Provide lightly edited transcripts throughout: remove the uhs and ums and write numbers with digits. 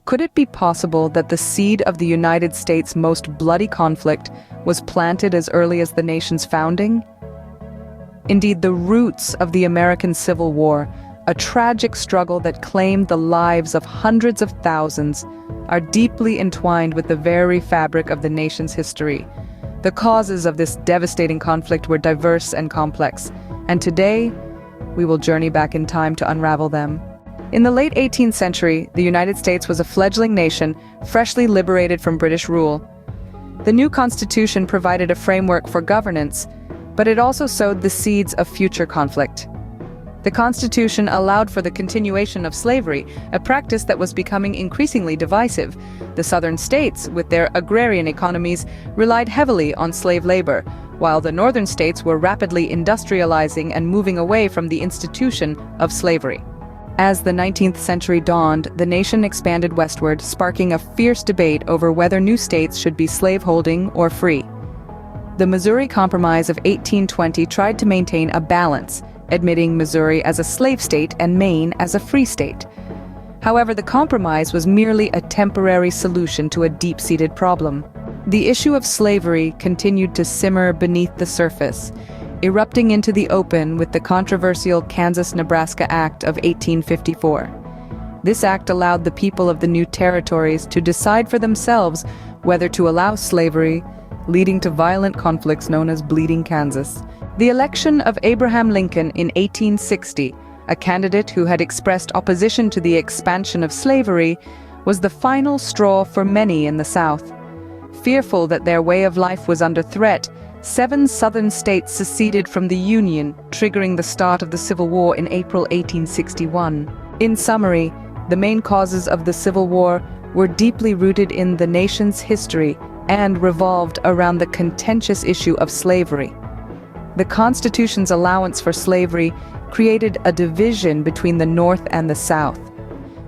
Could it be possible that the seed of the United States' most bloody conflict was planted as early as the nation's founding? Indeed, the roots of the American Civil War, a tragic struggle that claimed the lives of hundreds of thousands, are deeply entwined with the very fabric of the nation's history. The causes of this devastating conflict were diverse and complex, and today, we will journey back in time to unravel them. In the late 18th century, the United States was a fledgling nation, freshly liberated from British rule. The new Constitution provided a framework for governance, but it also sowed the seeds of future conflict. The Constitution allowed for the continuation of slavery, a practice that was becoming increasingly divisive. The southern states, with their agrarian economies, relied heavily on slave labor, while the northern states were rapidly industrializing and moving away from the institution of slavery. As the 19th century dawned, the nation expanded westward, sparking a fierce debate over whether new states should be slaveholding or free. The Missouri Compromise of 1820 tried to maintain a balance, admitting Missouri as a slave state and Maine as a free state. However, the compromise was merely a temporary solution to a deep-seated problem. The issue of slavery continued to simmer beneath the surface, erupting into the open with the controversial Kansas-Nebraska Act of 1854. This act allowed the people of the new territories to decide for themselves whether to allow slavery, leading to violent conflicts known as Bleeding Kansas. The election of Abraham Lincoln in 1860, a candidate who had expressed opposition to the expansion of slavery, was the final straw for many in the South. Fearful that their way of life was under threat, 7 southern states seceded from the Union, triggering the start of the Civil War in April 1861. In summary, the main causes of the Civil War were deeply rooted in the nation's history and revolved around the contentious issue of slavery. The Constitution's allowance for slavery created a division between the North and the South.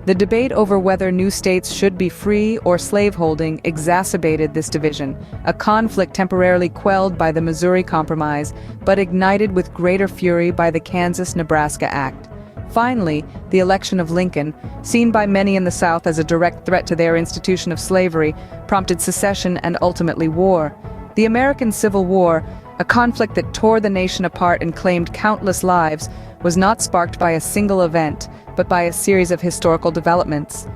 The debate over whether new states should be free or slaveholding exacerbated this division, a conflict temporarily quelled by the Missouri Compromise, but ignited with greater fury by the Kansas-Nebraska Act. Finally, the election of Lincoln, seen by many in the South as a direct threat to their institution of slavery, prompted secession and ultimately war. The American Civil War, a conflict that tore the nation apart and claimed countless lives, was not sparked by a single event, but by a series of historical developments.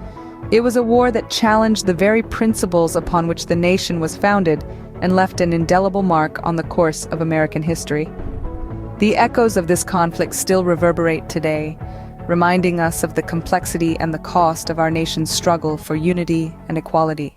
It was a war that challenged the very principles upon which the nation was founded and left an indelible mark on the course of American history. The echoes of this conflict still reverberate today, reminding us of the complexity and the cost of our nation's struggle for unity and equality.